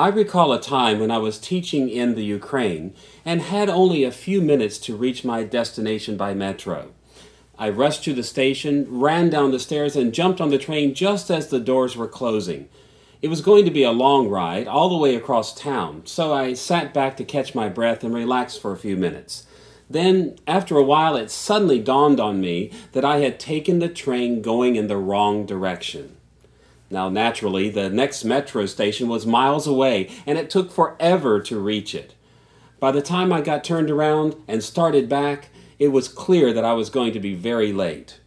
I recall a time when I was teaching in the Ukraine and had only a few minutes to reach my destination by metro. I rushed to the station, ran down the stairs, and jumped on the train just as the doors were closing. It was going to be a long ride, all the way across town, so I sat back to catch my breath and relax for a few minutes. Then, after a while, it suddenly dawned on me that I had taken the train going in the wrong direction. Now, naturally, the next metro station was miles away, and it took forever to reach it. By the time I got turned around and started back, it was clear that I was going to be very late.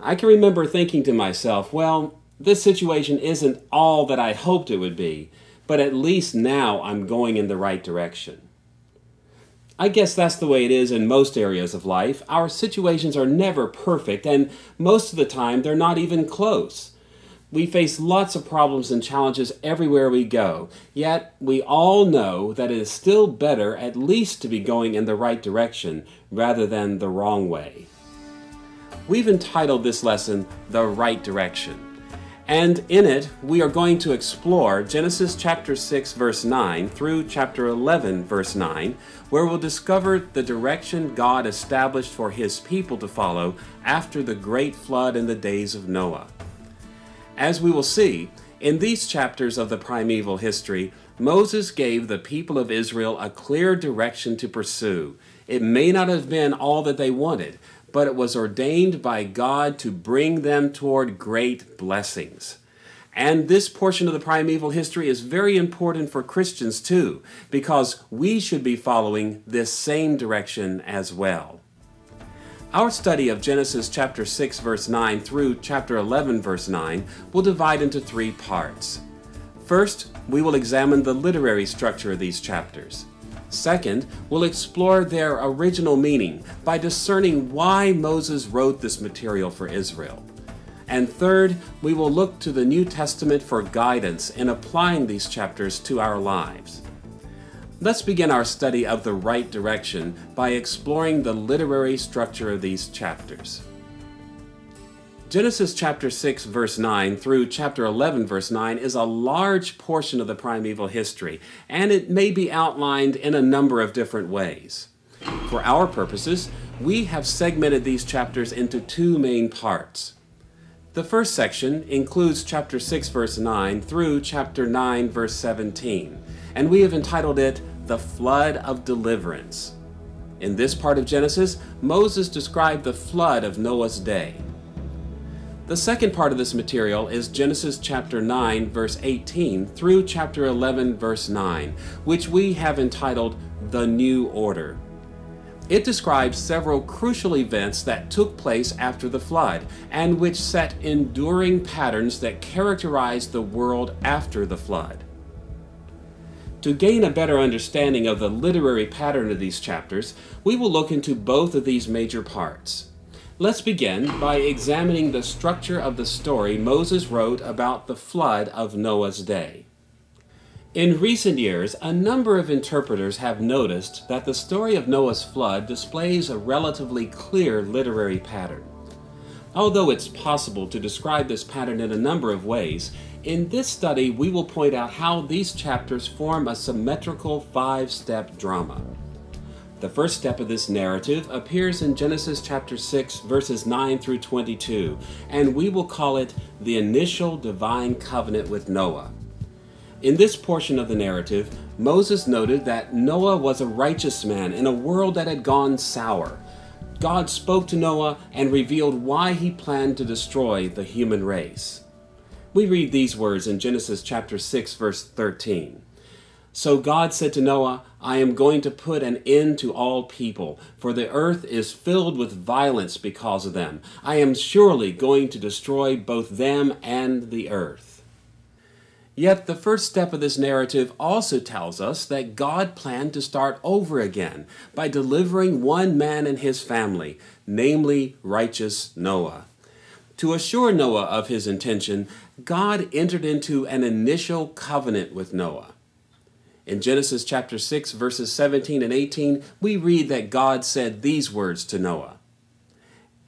I can remember thinking to myself, well, this situation isn't all that I hoped it would be, but at least now I'm going in the right direction. I guess that's the way it is in most areas of life. Our situations are never perfect, and most of the time they're not even close. We face lots of problems and challenges everywhere we go, yet we all know that it is still better at least to be going in the right direction rather than the wrong way. We've entitled this lesson, The Right Direction. And in it, we are going to explore Genesis chapter 6, verse 9 through chapter 11, verse 9, where we'll discover the direction God established for His people to follow after the great flood in the days of Noah. As we will see, in these chapters of the primeval history, Moses gave the people of Israel a clear direction to pursue. It may not have been all that they wanted, but it was ordained by God to bring them toward great blessings. And this portion of the primeval history is very important for Christians too, because we should be following this same direction as well. Our study of Genesis chapter 6 verse 9 through chapter 11 verse 9 will divide into three parts. First, we will examine the literary structure of these chapters. Second, we'll explore their original meaning by discerning why Moses wrote this material for Israel. And third, we will look to the New Testament for guidance in applying these chapters to our lives. Let's begin our study of the right direction by exploring the literary structure of these chapters. Genesis chapter 6 verse 9 through chapter 11 verse 9 is a large portion of the primeval history, and it may be outlined in a number of different ways. For our purposes, we have segmented these chapters into two main parts. The first section includes chapter 6 verse 9 through chapter 9 verse 17, and we have entitled it The Flood of Deliverance. In this part of Genesis, Moses described the flood of Noah's day. The second part of this material is Genesis chapter 9 verse 18 through chapter 11 verse 9, which we have entitled The New Order. It describes several crucial events that took place after the flood, and which set enduring patterns that characterized the world after the flood. To gain a better understanding of the literary pattern of these chapters, we will look into both of these major parts. Let's begin by examining the structure of the story Moses wrote about the flood of Noah's day. In recent years, a number of interpreters have noticed that the story of Noah's flood displays a relatively clear literary pattern. Although it's possible to describe this pattern in a number of ways, in this study we will point out how these chapters form a symmetrical five-step drama. The first step of this narrative appears in Genesis chapter 6 verses 9 through 22, and we will call it the initial divine covenant with Noah. In this portion of the narrative, Moses noted that Noah was a righteous man in a world that had gone sour. God spoke to Noah and revealed why he planned to destroy the human race. We read these words in Genesis chapter 6 verse 13. So God said to Noah, I am going to put an end to all people, for the earth is filled with violence because of them. I am surely going to destroy both them and the earth. Yet the first step of this narrative also tells us that God planned to start over again by delivering one man and his family, namely righteous Noah. To assure Noah of his intention, God entered into an initial covenant with Noah. In Genesis chapter 6, verses 17 and 18, we read that God said these words to Noah,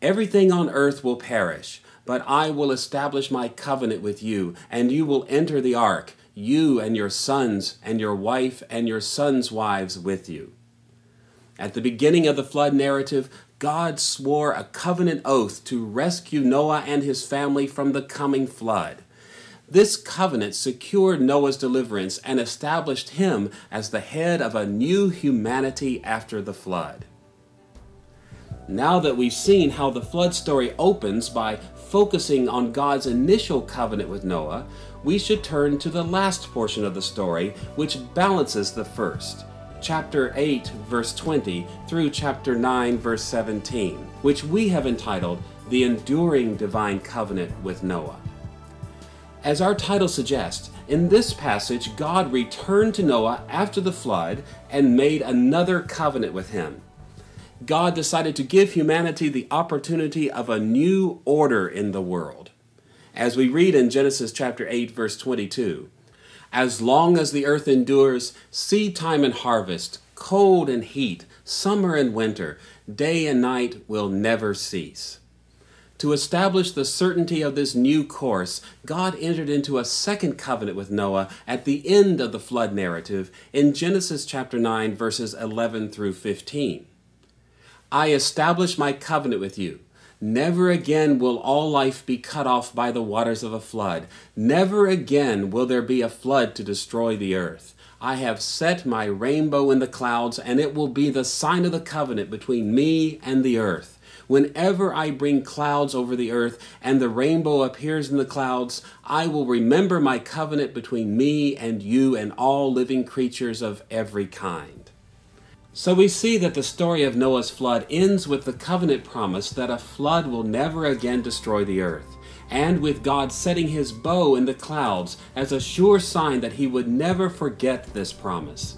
Everything on earth will perish, but I will establish my covenant with you, and you will enter the ark, you and your sons and your wife and your sons' wives with you. At the beginning of the flood narrative, God swore a covenant oath to rescue Noah and his family from the coming flood. This covenant secured Noah's deliverance and established him as the head of a new humanity after the flood. Now that we've seen how the flood story opens by focusing on God's initial covenant with Noah, we should turn to the last portion of the story, which balances the first. Chapter 8, verse 20, through chapter 9, verse 17, which we have entitled, The Enduring Divine Covenant with Noah. As our title suggests, in this passage, God returned to Noah after the flood and made another covenant with him. God decided to give humanity the opportunity of a new order in the world. As we read in Genesis chapter 8, verse 22, "As long as the earth endures, seed time and harvest, cold and heat, summer and winter, day and night will never cease." To establish the certainty of this new course, God entered into a second covenant with Noah at the end of the flood narrative in Genesis chapter 9, verses 11 through 15. "I establish my covenant with you. Never again will all life be cut off by the waters of a flood. Never again will there be a flood to destroy the earth. I have set my rainbow in the clouds, and it will be the sign of the covenant between me and the earth. Whenever I bring clouds over the earth and the rainbow appears in the clouds, I will remember my covenant between me and you and all living creatures of every kind." So we see that the story of Noah's flood ends with the covenant promise that a flood will never again destroy the earth, and with God setting his bow in the clouds as a sure sign that he would never forget this promise.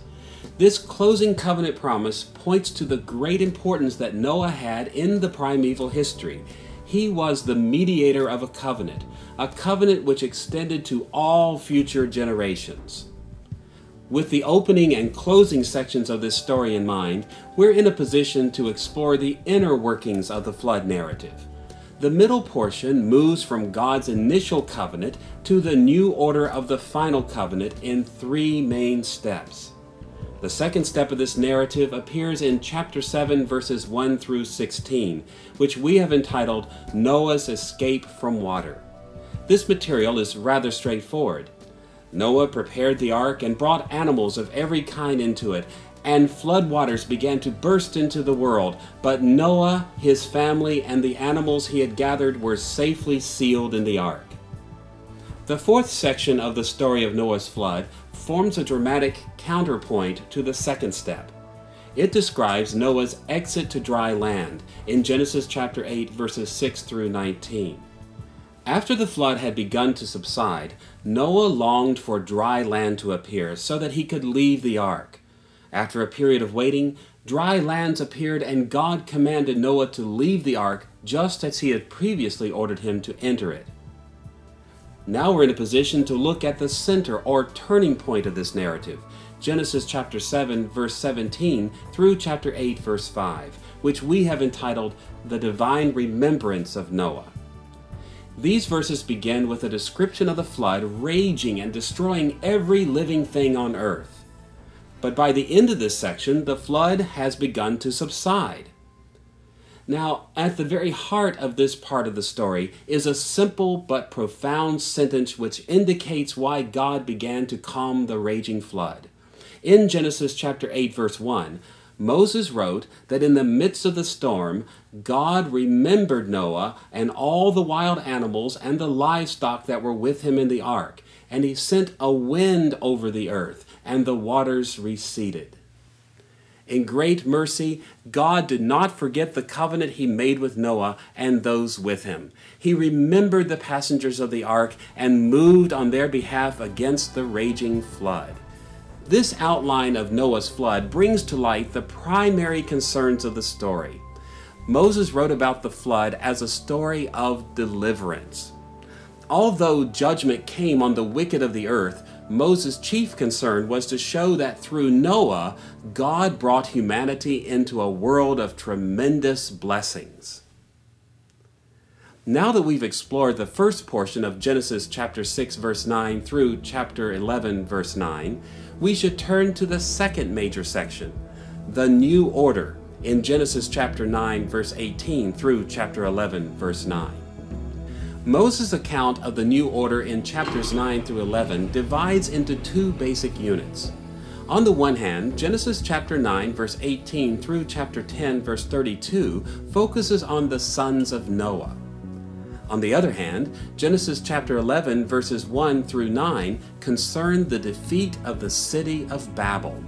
This closing covenant promise points to the great importance that Noah had in the primeval history. He was the mediator of a covenant which extended to all future generations. With the opening and closing sections of this story in mind, we're in a position to explore the inner workings of the flood narrative. The middle portion moves from God's initial covenant to the new order of the final covenant in three main steps. The second step of this narrative appears in chapter 7, verses 1 through 16, which we have entitled Noah's Escape from Water. This material is rather straightforward. Noah prepared the ark and brought animals of every kind into it, and flood waters began to burst into the world. But Noah, his family, and the animals he had gathered were safely sealed in the ark. The fourth section of the story of Noah's flood forms a dramatic counterpoint to the second step. It describes Noah's exit to dry land in Genesis chapter 8, verses 6 through 19. After the flood had begun to subside, Noah longed for dry land to appear so that he could leave the ark. After a period of waiting, dry lands appeared, and God commanded Noah to leave the ark just as he had previously ordered him to enter it. Now we're in a position to look at the center or turning point of this narrative, Genesis chapter 7, verse 17 through chapter 8, verse 5, which we have entitled The Divine Remembrance of Noah. These verses begin with a description of the flood raging and destroying every living thing on earth. But by the end of this section, the flood has begun to subside. Now, at the very heart of this part of the story is a simple but profound sentence which indicates why God began to calm the raging flood. In Genesis chapter 8, verse 1, Moses wrote that in the midst of the storm, God remembered Noah and all the wild animals and the livestock that were with him in the ark, and he sent a wind over the earth, and the waters receded. In great mercy, God did not forget the covenant he made with Noah and those with him. He remembered the passengers of the ark and moved on their behalf against the raging flood. This outline of Noah's flood brings to light the primary concerns of the story. Moses wrote about the flood as a story of deliverance. Although judgment came on the wicked of the earth, Moses' chief concern was to show that through Noah, God brought humanity into a world of tremendous blessings. Now that we've explored the first portion of Genesis chapter 6 verse 9 through chapter 11 verse 9, we should turn to the second major section, the new order, in Genesis chapter 9 verse 18 through chapter 11 verse 9. Moses' account of the new order in chapters 9 through 11 divides into two basic units. On the one hand, Genesis chapter 9 verse 18 through chapter 10 verse 32 focuses on the sons of Noah. On the other hand, Genesis chapter 11 verses 1 through 9 concern the defeat of the city of Babel.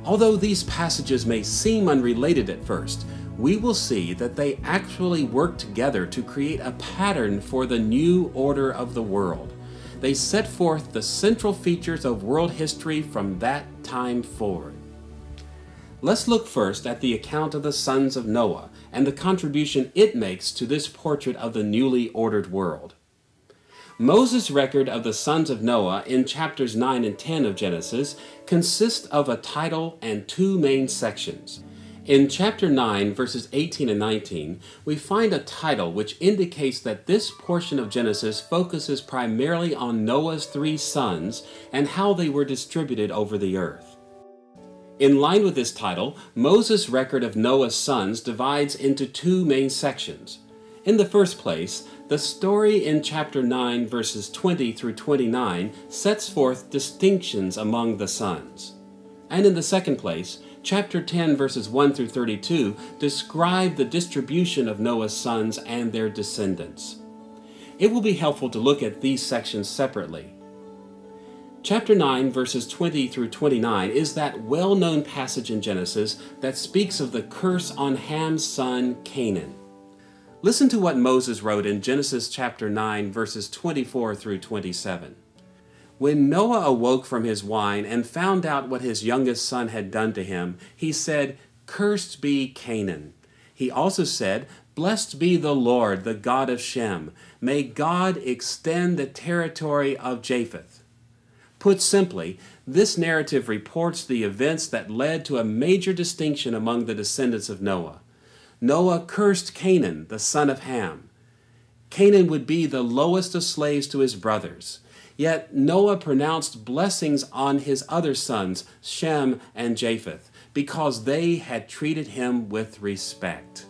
Although these passages may seem unrelated at first, we will see that they actually work together to create a pattern for the new order of the world. They set forth the central features of world history from that time forward. Let's look first at the account of the sons of Noah and the contribution it makes to this portrait of the newly ordered world. Moses' record of the sons of Noah in chapters 9 and 10 of Genesis consists of a title and two main sections. In chapter 9, verses 18 and 19, we find a title which indicates that this portion of Genesis focuses primarily on Noah's three sons and how they were distributed over the earth. In line with this title, Moses' record of Noah's sons divides into two main sections. In the first place, the story in chapter 9, verses 20 through 29 sets forth distinctions among the sons. And in the second place, chapter 10, verses 1 through 32 describe the distribution of Noah's sons and their descendants. It will be helpful to look at these sections separately. Chapter 9, verses 20 through 29 is that well-known passage in Genesis that speaks of the curse on Ham's son Canaan. Listen to what Moses wrote in Genesis chapter 9, verses 24 through 27. When Noah awoke from his wine and found out what his youngest son had done to him, he said, "Cursed be Canaan." He also said, "Blessed be the Lord, the God of Shem. May God extend the territory of Japheth." Put simply, this narrative reports the events that led to a major distinction among the descendants of Noah. Noah cursed Canaan, the son of Ham. Canaan would be the lowest of slaves to his brothers. Yet Noah pronounced blessings on his other sons, Shem and Japheth, because they had treated him with respect.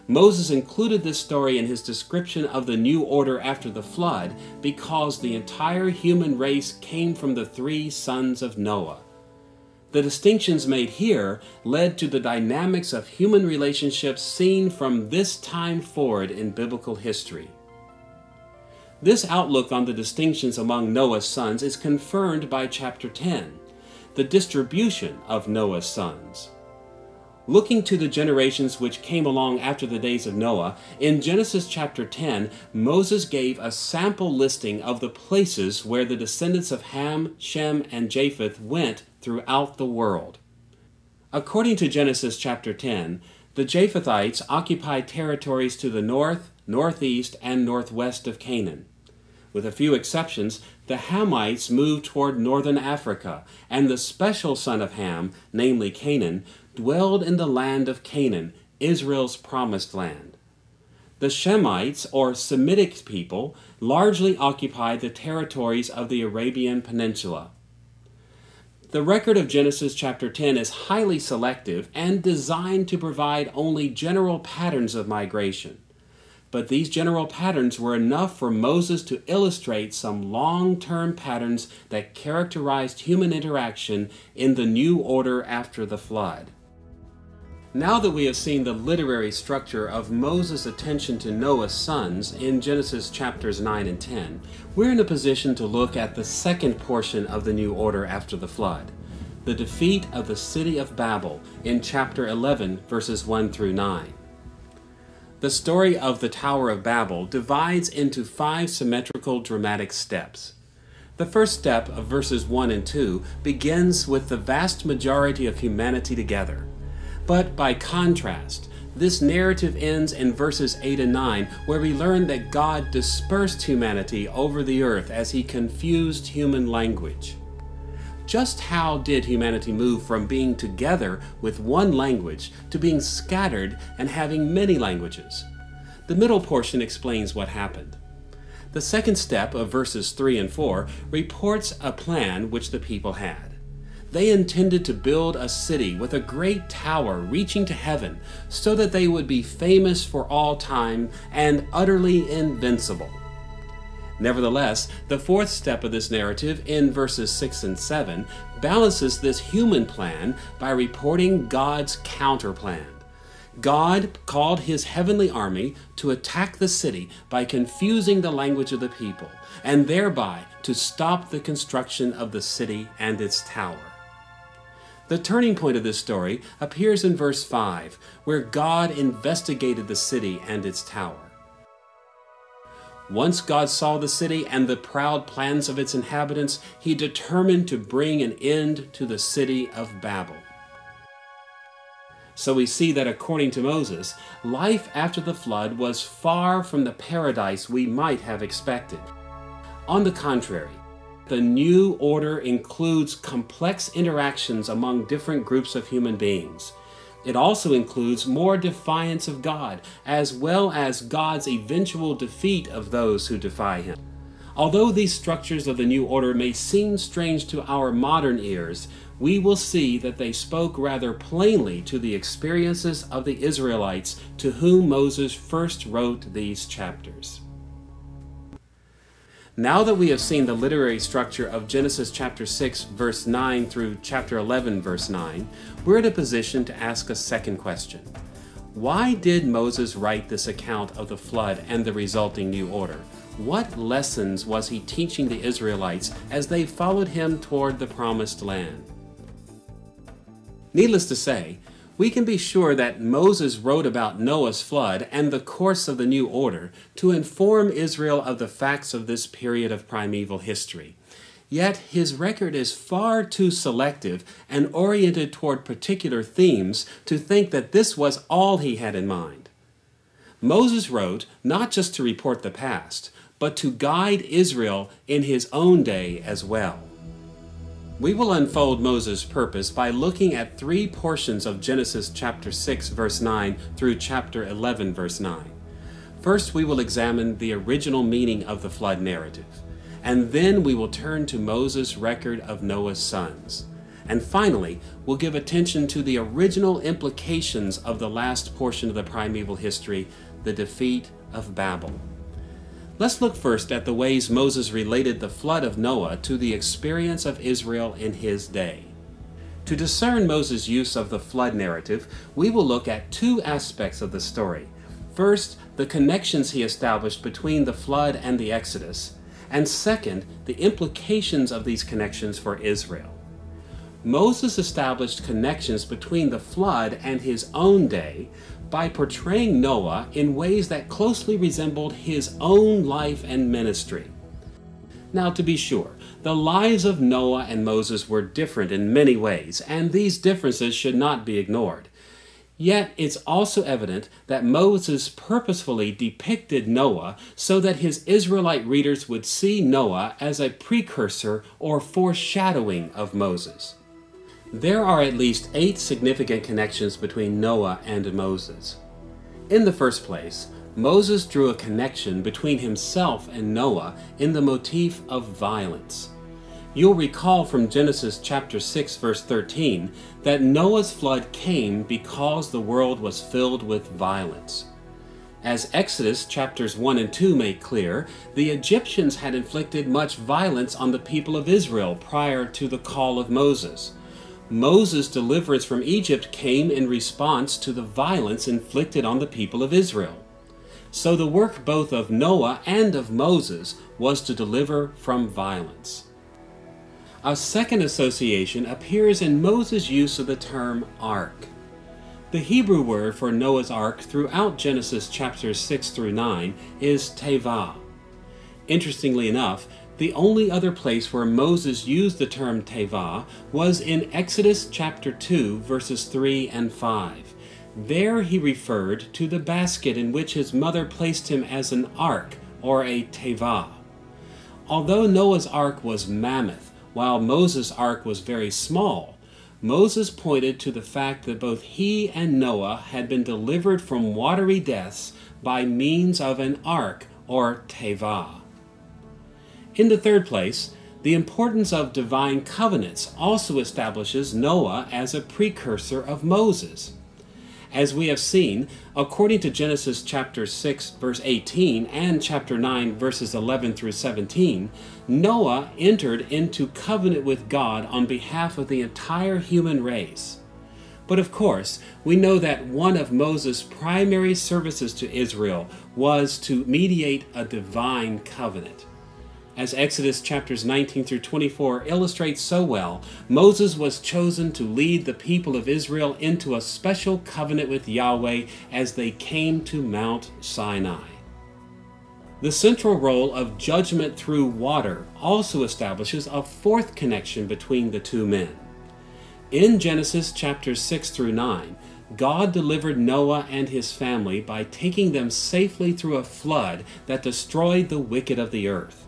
Moses included this story in his description of the new order after the flood because the entire human race came from the three sons of Noah. The distinctions made here led to the dynamics of human relationships seen from this time forward in biblical history. This outlook on the distinctions among Noah's sons is confirmed by chapter 10, the distribution of Noah's sons. Looking to the generations which came along after the days of Noah, in Genesis chapter 10, Moses gave a sample listing of the places where the descendants of Ham, Shem, and Japheth went throughout the world. According to Genesis chapter 10, the Japhethites occupied territories to the north, northeast, and northwest of Canaan. With a few exceptions, the Hamites moved toward northern Africa, and the special son of Ham, namely Canaan, dwelled in the land of Canaan, Israel's promised land. The Shemites, or Semitic people, largely occupied the territories of the Arabian Peninsula. The record of Genesis chapter 10 is highly selective and designed to provide only general patterns of migration. But these general patterns were enough for Moses to illustrate some long-term patterns that characterized human interaction in the new order after the flood. Now that we have seen the literary structure of Moses' attention to Noah's sons in Genesis chapters 9 and 10, we're in a position to look at the second portion of the new order after the flood, the defeat of the city of Babel in chapter 11, verses 1 through 9. The story of the Tower of Babel divides into 5 symmetrical dramatic steps. The first step of verses 1 and 2 begins with the vast majority of humanity together. But by contrast, this narrative ends in verses 8 and 9, where we learn that God dispersed humanity over the earth as he confused human language. Just how did humanity move from being together with one language to being scattered and having many languages? The middle portion explains what happened. The second step of verses 3 and 4 reports a plan which the people had. They intended to build a city with a great tower reaching to heaven so that they would be famous for all time and utterly invincible. Nevertheless, the fourth step of this narrative in verses 6 and 7 balances this human plan by reporting God's counterplan. God called his heavenly army to attack the city by confusing the language of the people, and thereby to stop the construction of the city and its tower. The turning point of this story appears in verse 5, where God investigated the city and its tower. Once God saw the city and the proud plans of its inhabitants, he determined to bring an end to the city of Babel. So we see that according to Moses, life after the flood was far from the paradise we might have expected. On the contrary, the new order includes complex interactions among different groups of human beings. It also includes more defiance of God, as well as God's eventual defeat of those who defy him. Although these structures of the new order may seem strange to our modern ears, we will see that they spoke rather plainly to the experiences of the Israelites to whom Moses first wrote these chapters. Now that we have seen the literary structure of Genesis chapter 6 verse 9 through chapter 11 verse 9, we're in a position to ask a second question. Why did Moses write this account of the flood and the resulting new order? What lessons was he teaching the Israelites as they followed him toward the promised land? Needless to say, we can be sure that Moses wrote about Noah's flood and the course of the new order to inform Israel of the facts of this period of primeval history. Yet his record is far too selective and oriented toward particular themes to think that this was all he had in mind. Moses wrote not just to report the past, but to guide Israel in his own day as well. We will unfold Moses' purpose by looking at three portions of Genesis chapter 6 verse 9 through chapter 11 verse 9. First, we will examine the original meaning of the flood narrative, and then we will turn to Moses' record of Noah's sons. And finally, we'll give attention to the original implications of the last portion of the primeval history, the defeat of Babel. Let's look first at the ways Moses related the flood of Noah to the experience of Israel in his day. To discern Moses' use of the flood narrative, we will look at two aspects of the story. First, the connections he established between the flood and the Exodus, and second, the implications of these connections for Israel. Moses established connections between the flood and his own day by portraying Noah in ways that closely resembled his own life and ministry. Now, to be sure, the lives of Noah and Moses were different in many ways, and these differences should not be ignored. Yet it's also evident that Moses purposefully depicted Noah so that his Israelite readers would see Noah as a precursor or foreshadowing of Moses. There are at least 8 significant connections between Noah and Moses. In the first place, Moses drew a connection between himself and Noah in the motif of violence. You'll recall from Genesis chapter 6 verse 13 that Noah's flood came because the world was filled with violence. As Exodus chapters 1 and 2 make clear, the Egyptians had inflicted much violence on the people of Israel prior to the call of Moses. Moses' deliverance from Egypt came in response to the violence inflicted on the people of Israel. So the work both of Noah and of Moses was to deliver from violence. A second association appears in Moses' use of the term ark. The Hebrew word for Noah's ark throughout Genesis chapters 6 through 9 is tevah. Interestingly enough, the only other place where Moses used the term tevah was in Exodus chapter 2 verses 3 and 5. There he referred to the basket in which his mother placed him as an ark, or a tevah. Although Noah's ark was mammoth, while Moses' ark was very small, Moses pointed to the fact that both he and Noah had been delivered from watery deaths by means of an ark, or tevah. In the third place, the importance of divine covenants also establishes Noah as a precursor of Moses. As we have seen, according to Genesis chapter 6, verse 18, and chapter 9, verses 11 through 17, Noah entered into covenant with God on behalf of the entire human race. But of course, we know that one of Moses' primary services to Israel was to mediate a divine covenant. As Exodus chapters 19 through 24 illustrates so well, Moses was chosen to lead the people of Israel into a special covenant with Yahweh as they came to Mount Sinai. The central role of judgment through water also establishes a fourth connection between the two men. In Genesis chapters 6 through 9, God delivered Noah and his family by taking them safely through a flood that destroyed the wicked of the earth.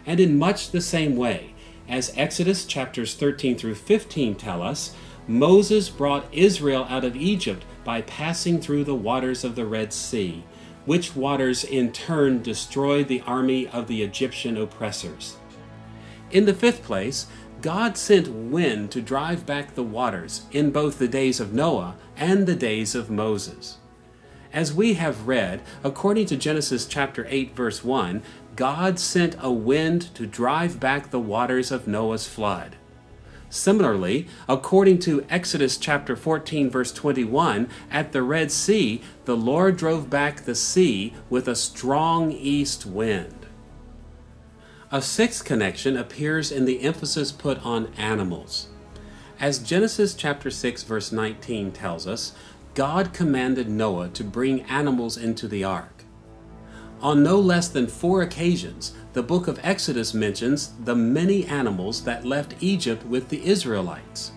And in much the same way, as Exodus chapters 13 through 15 tell us, Moses brought Israel out of Egypt by passing through the waters of the Red Sea, which waters in turn destroyed the army of the Egyptian oppressors. In the fifth place, God sent wind to drive back the waters in both the days of Noah and the days of Moses. As we have read, according to Genesis chapter 8 verse 1, God sent a wind to drive back the waters of Noah's flood. Similarly, according to Exodus chapter 14 verse 21, at the Red Sea, the Lord drove back the sea with a strong east wind. A sixth connection appears in the emphasis put on animals. As Genesis chapter 6 verse 19 tells us, God commanded Noah to bring animals into the ark. On no less than 4 occasions, the book of Exodus mentions the many animals that left Egypt with the Israelites.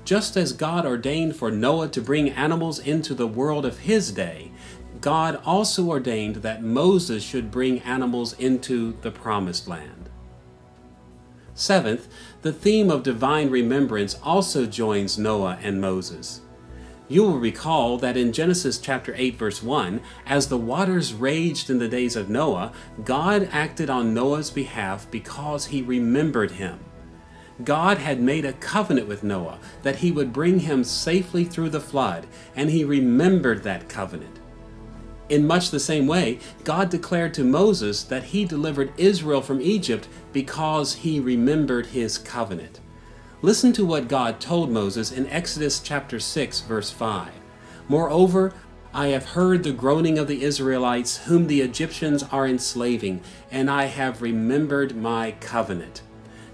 Just as God ordained for Noah to bring animals into the world of his day, God also ordained that Moses should bring animals into the promised land. Seventh, the theme of divine remembrance also joins Noah and Moses. You will recall that in Genesis chapter 8 verse 1, as the waters raged in the days of Noah, God acted on Noah's behalf because he remembered him. God had made a covenant with Noah that he would bring him safely through the flood, and he remembered that covenant. In much the same way, God declared to Moses that he delivered Israel from Egypt because he remembered his covenant. Listen to what God told Moses in Exodus chapter 6, verse 5. Moreover, I have heard the groaning of the Israelites, whom the Egyptians are enslaving, and I have remembered my covenant.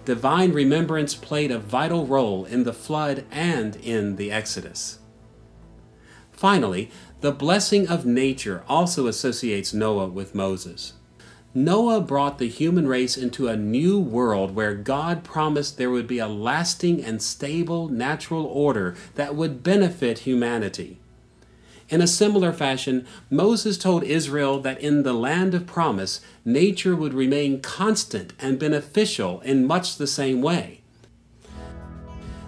Divine remembrance played a vital role in the flood and in the Exodus. Finally, the blessing of nature also associates Noah with Moses. Noah brought the human race into a new world where God promised there would be a lasting and stable natural order that would benefit humanity. In a similar fashion, Moses told Israel that in the land of promise, nature would remain constant and beneficial in much the same way.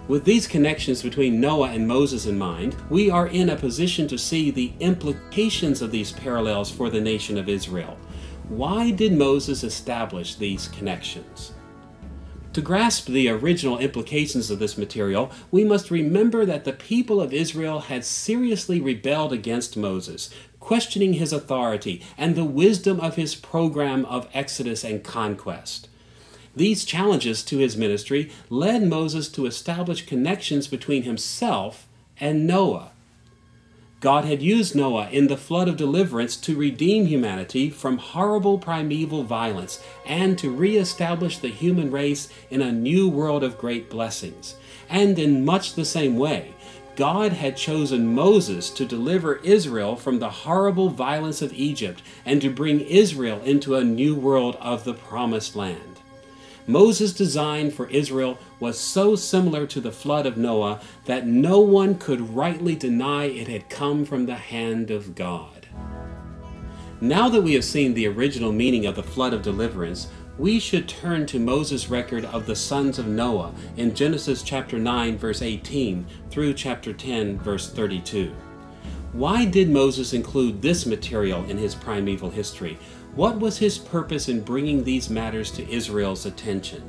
With these connections between Noah and Moses in mind, we are in a position to see the implications of these parallels for the nation of Israel. Why did Moses establish these connections? To grasp the original implications of this material, we must remember that the people of Israel had seriously rebelled against Moses, questioning his authority and the wisdom of his program of exodus and conquest. These challenges to his ministry led Moses to establish connections between himself and Noah. God had used Noah in the flood of deliverance to redeem humanity from horrible primeval violence and to reestablish the human race in a new world of great blessings. And in much the same way, God had chosen Moses to deliver Israel from the horrible violence of Egypt and to bring Israel into a new world of the promised land. Moses' design for Israel was so similar to the flood of Noah that no one could rightly deny it had come from the hand of God. Now that we have seen the original meaning of the flood of deliverance, we should turn to Moses' record of the sons of Noah in Genesis chapter 9 verse 18 through chapter 10 verse 32. Why did Moses include this material in his primeval history? What was his purpose in bringing these matters to Israel's attention?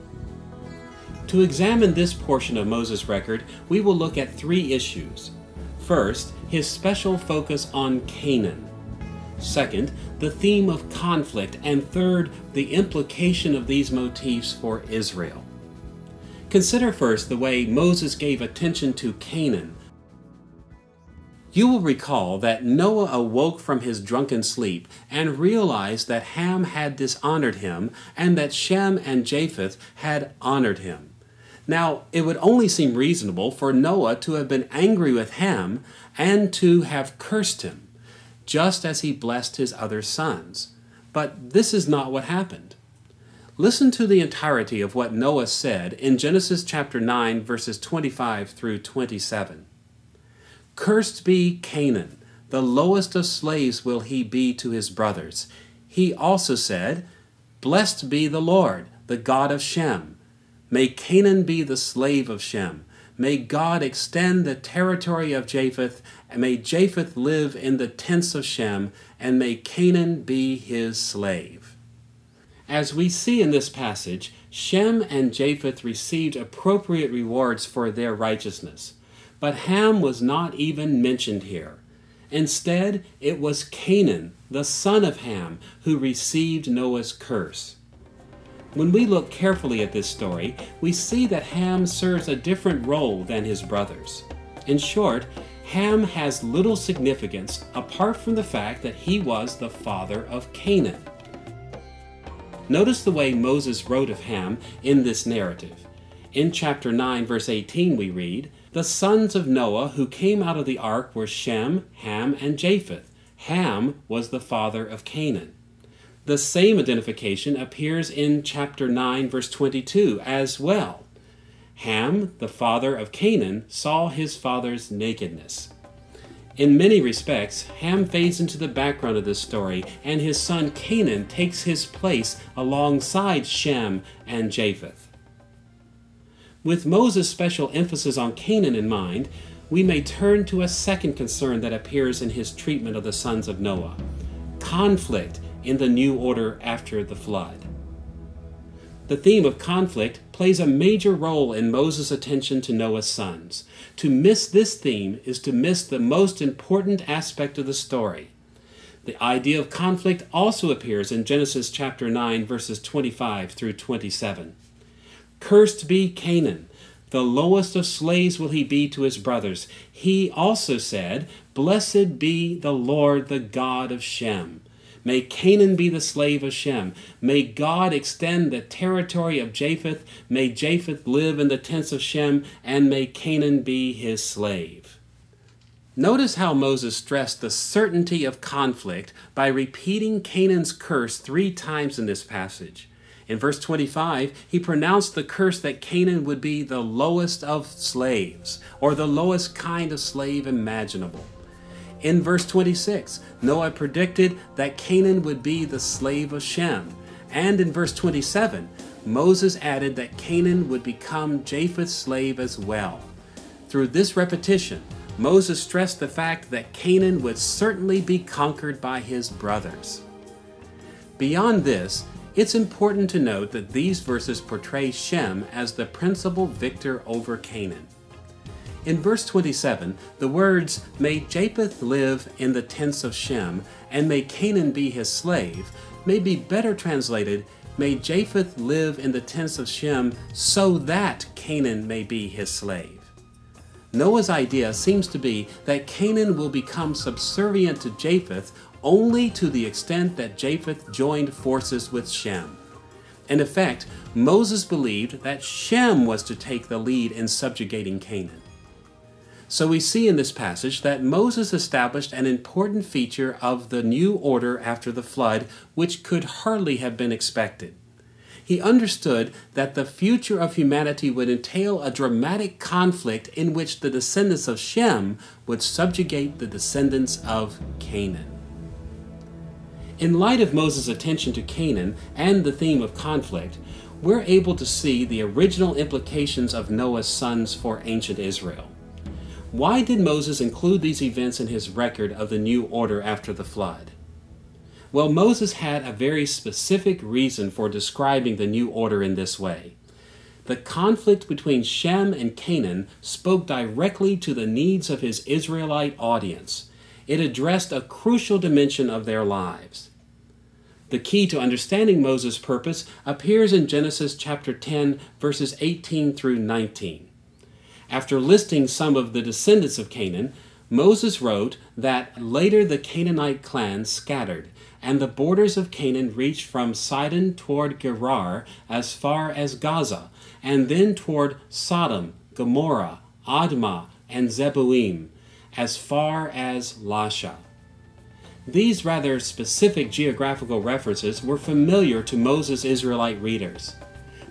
To examine this portion of Moses' record, we will look at three issues. First, his special focus on Canaan. Second, the theme of conflict. And third, the implication of these motifs for Israel. Consider first the way Moses gave attention to Canaan. You will recall that Noah awoke from his drunken sleep and realized that Ham had dishonored him and that Shem and Japheth had honored him. Now, it would only seem reasonable for Noah to have been angry with Ham and to have cursed him, just as he blessed his other sons. But this is not what happened. Listen to the entirety of what Noah said in Genesis chapter 9, verses 25 through 27. Cursed be Canaan, the lowest of slaves will he be to his brothers. He also said, Blessed be the Lord, the God of Shem. May Canaan be the slave of Shem. May God extend the territory of Japheth, and may Japheth live in the tents of Shem, and may Canaan be his slave. As we see in this passage, Shem and Japheth received appropriate rewards for their righteousness. But Ham was not even mentioned here. Instead, it was Canaan, the son of Ham, who received Noah's curse. When we look carefully at this story, we see that Ham serves a different role than his brothers. In short, Ham has little significance apart from the fact that he was the father of Canaan. Notice the way Moses wrote of Ham in this narrative. In chapter 9, verse 18, we read, The sons of Noah who came out of the ark were Shem, Ham, and Japheth. Ham was the father of Canaan. The same identification appears in chapter 9, verse 22 as well. Ham, the father of Canaan, saw his father's nakedness. In many respects, Ham fades into the background of this story, and his son Canaan takes his place alongside Shem and Japheth. With Moses' special emphasis on Canaan in mind, we may turn to a second concern that appears in his treatment of the sons of Noah: conflict in the new order after the flood. The theme of conflict plays a major role in Moses' attention to Noah's sons. To miss this theme is to miss the most important aspect of the story. The idea of conflict also appears in Genesis chapter 9, verses 25 through 27. Cursed be Canaan, the lowest of slaves will he be to his brothers. He also said, Blessed be the Lord, the God of Shem. May Canaan be the slave of Shem. May God extend the territory of Japheth. May Japheth live in the tents of Shem, and may Canaan be his slave. Notice how Moses stressed the certainty of conflict by repeating Canaan's curse 3 times in this passage. In verse 25, he pronounced the curse that Canaan would be the lowest of slaves, or the lowest kind of slave imaginable. In verse 26, Noah predicted that Canaan would be the slave of Shem. And in verse 27, Moses added that Canaan would become Japheth's slave as well. Through this repetition, Moses stressed the fact that Canaan would certainly be conquered by his brothers. Beyond this, it's important to note that these verses portray Shem as the principal victor over Canaan. In verse 27, the words, May Japheth live in the tents of Shem, and may Canaan be his slave, may be better translated, May Japheth live in the tents of Shem, so that Canaan may be his slave. Noah's idea seems to be that Canaan will become subservient to Japheth only to the extent that Japheth joined forces with Shem. In effect, Moses believed that Shem was to take the lead in subjugating Canaan. So we see in this passage that Moses established an important feature of the new order after the flood, which could hardly have been expected. He understood that the future of humanity would entail a dramatic conflict in which the descendants of Shem would subjugate the descendants of Canaan. In light of Moses' attention to Canaan and the theme of conflict, we're able to see the original implications of Noah's sons for ancient Israel. Why did Moses include these events in his record of the new order after the flood? Well, Moses had a very specific reason for describing the new order in this way. The conflict between Shem and Canaan spoke directly to the needs of his Israelite audience. It addressed a crucial dimension of their lives. The key to understanding Moses' purpose appears in Genesis chapter 10, verses 18 through 19. After listing some of the descendants of Canaan, Moses wrote that later the Canaanite clans scattered, and the borders of Canaan reached from Sidon toward Gerar as far as Gaza, and then toward Sodom, Gomorrah, Admah, and Zeboim, as far as Lasha. These rather specific geographical references were familiar to Moses' Israelite readers.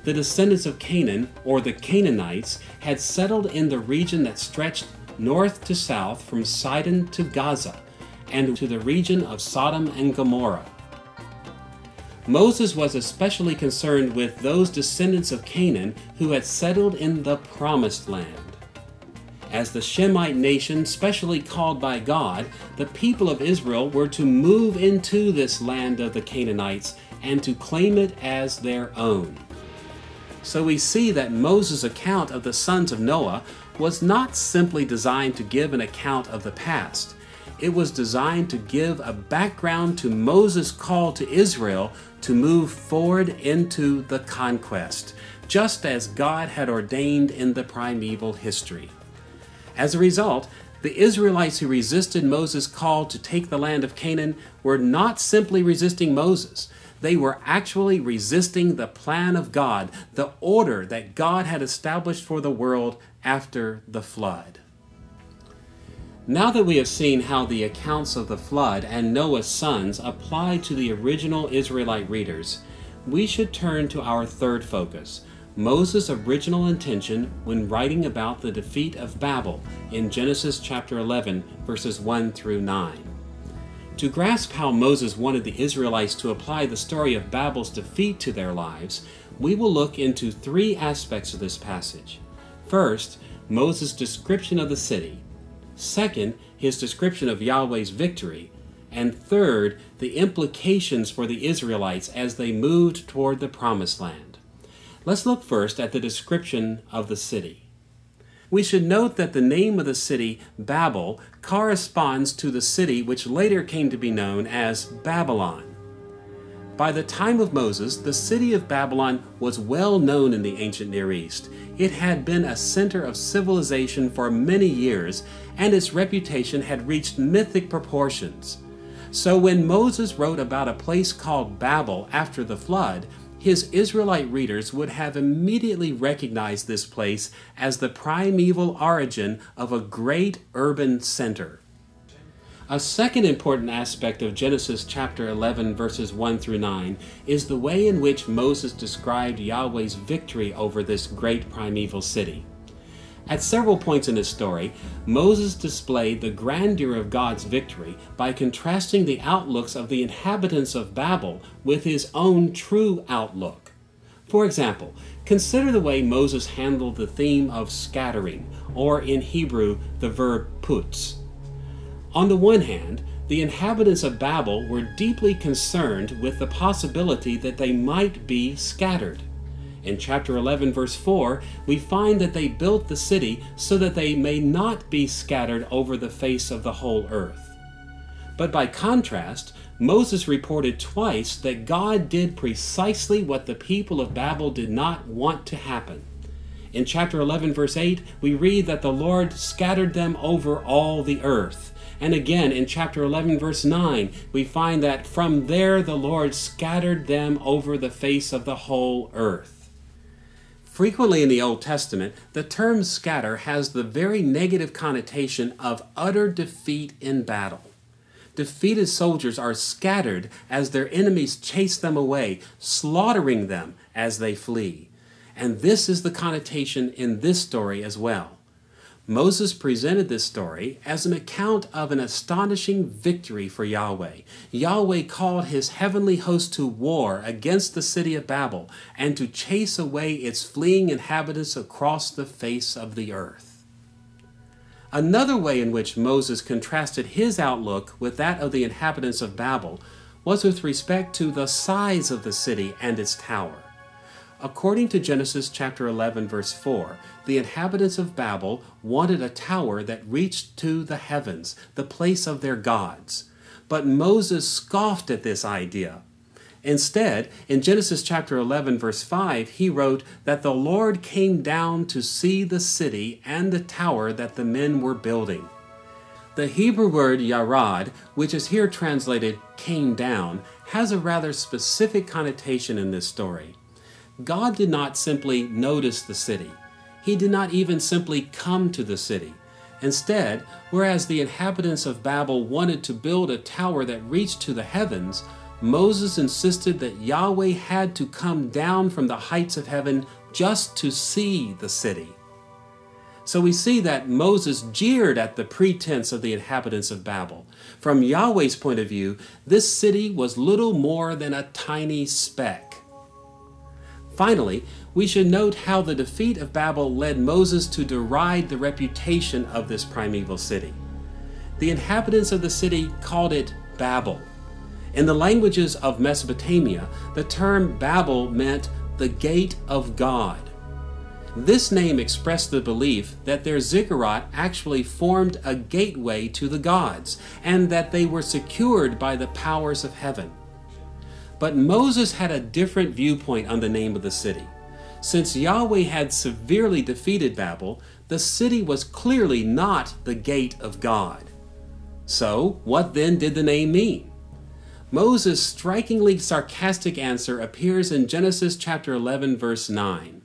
The descendants of Canaan, or the Canaanites, had settled in the region that stretched north to south from Sidon to Gaza, and to the region of Sodom and Gomorrah. Moses was especially concerned with those descendants of Canaan who had settled in the Promised Land. As the Shemite nation, specially called by God, the people of Israel were to move into this land of the Canaanites and to claim it as their own. So we see that Moses' account of the sons of Noah was not simply designed to give an account of the past. It was designed to give a background to Moses' call to Israel to move forward into the conquest, just as God had ordained in the primeval history. As a result, the Israelites who resisted Moses' call to take the land of Canaan were not simply resisting Moses. They were actually resisting the plan of God, the order that God had established for the world after the flood. Now that we have seen how the accounts of the flood and Noah's sons apply to the original Israelite readers, we should turn to our third focus, Moses' original intention when writing about the defeat of Babel in Genesis chapter 11, verses 1 through 9. To grasp how Moses wanted the Israelites to apply the story of Babel's defeat to their lives, we will look into three aspects of this passage. First, Moses' description of the city. Second, his description of Yahweh's victory. And third, the implications for the Israelites as they moved toward the Promised Land. Let's look first at the description of the city. We should note that the name of the city, Babel, corresponds to the city which later came to be known as Babylon. By the time of Moses, the city of Babylon was well known in the ancient Near East. It had been a center of civilization for many years, and its reputation had reached mythic proportions. So when Moses wrote about a place called Babel after the flood, his Israelite readers would have immediately recognized this place as the primeval origin of a great urban center. A second important aspect of Genesis chapter 11 verses 1 through 9 is the way in which Moses described Yahweh's victory over this great primeval city. At several points in his story, Moses displayed the grandeur of God's victory by contrasting the outlooks of the inhabitants of Babel with his own true outlook. For example, consider the way Moses handled the theme of scattering, or in Hebrew, the verb putz. On the one hand, the inhabitants of Babel were deeply concerned with the possibility that they might be scattered. In chapter 11, verse 4, we find that they built the city so that they may not be scattered over the face of the whole earth. But by contrast, Moses reported twice that God did precisely what the people of Babel did not want to happen. In chapter 11, verse 8, we read that the Lord scattered them over all the earth. And again, in chapter 11, verse 9, we find that from there the Lord scattered them over the face of the whole earth. Frequently in the Old Testament, the term scatter has the very negative connotation of utter defeat in battle. Defeated soldiers are scattered as their enemies chase them away, slaughtering them as they flee. And this is the connotation in this story as well. Moses presented this story as an account of an astonishing victory for Yahweh. Yahweh called his heavenly host to war against the city of Babel and to chase away its fleeing inhabitants across the face of the earth. Another way in which Moses contrasted his outlook with that of the inhabitants of Babel was with respect to the size of the city and its tower. According to Genesis chapter 11, verse 4, the inhabitants of Babel wanted a tower that reached to the heavens, the place of their gods. But Moses scoffed at this idea. Instead, in Genesis chapter 11, verse 5, he wrote that the Lord came down to see the city and the tower that the men were building. The Hebrew word yarad, which is here translated came down, has a rather specific connotation in this story. God did not simply notice the city. He did not even simply come to the city. Instead, whereas the inhabitants of Babel wanted to build a tower that reached to the heavens, Moses insisted that Yahweh had to come down from the heights of heaven just to see the city. So we see that Moses jeered at the pretense of the inhabitants of Babel. From Yahweh's point of view, this city was little more than a tiny speck. Finally, we should note how the defeat of Babel led Moses to deride the reputation of this primeval city. The inhabitants of the city called it Babel. In the languages of Mesopotamia, the term Babel meant the gate of God. This name expressed the belief that their ziggurat actually formed a gateway to the gods, and that they were secured by the powers of heaven. But Moses had a different viewpoint on the name of the city. Since Yahweh had severely defeated Babel, the city was clearly not the gate of God. So, what then did the name mean? Moses' strikingly sarcastic answer appears in Genesis chapter 11, verse 9.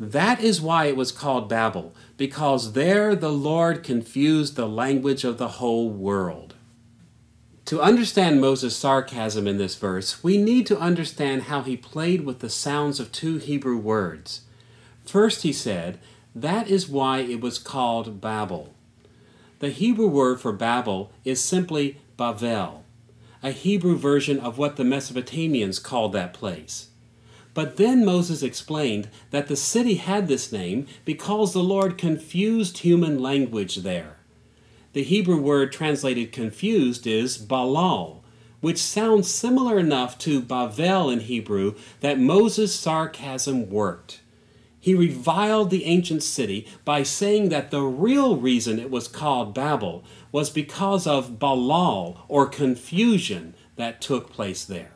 That is why it was called Babel, because there the Lord confused the language of the whole world. To understand Moses' sarcasm in this verse, we need to understand how he played with the sounds of two Hebrew words. First he said, that is why it was called Babel. The Hebrew word for Babel is simply Bavel, a Hebrew version of what the Mesopotamians called that place. But then Moses explained that the city had this name because the Lord confused human language there. The Hebrew word translated confused is balal, which sounds similar enough to Bavel in Hebrew that Moses' sarcasm worked. He reviled the ancient city by saying that the real reason it was called Babel was because of balal, or confusion, that took place there.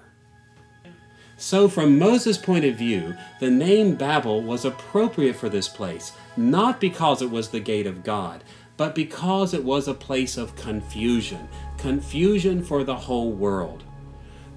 So from Moses' point of view, the name Babel was appropriate for this place, not because it was the gate of God, but because it was a place of confusion for the whole world.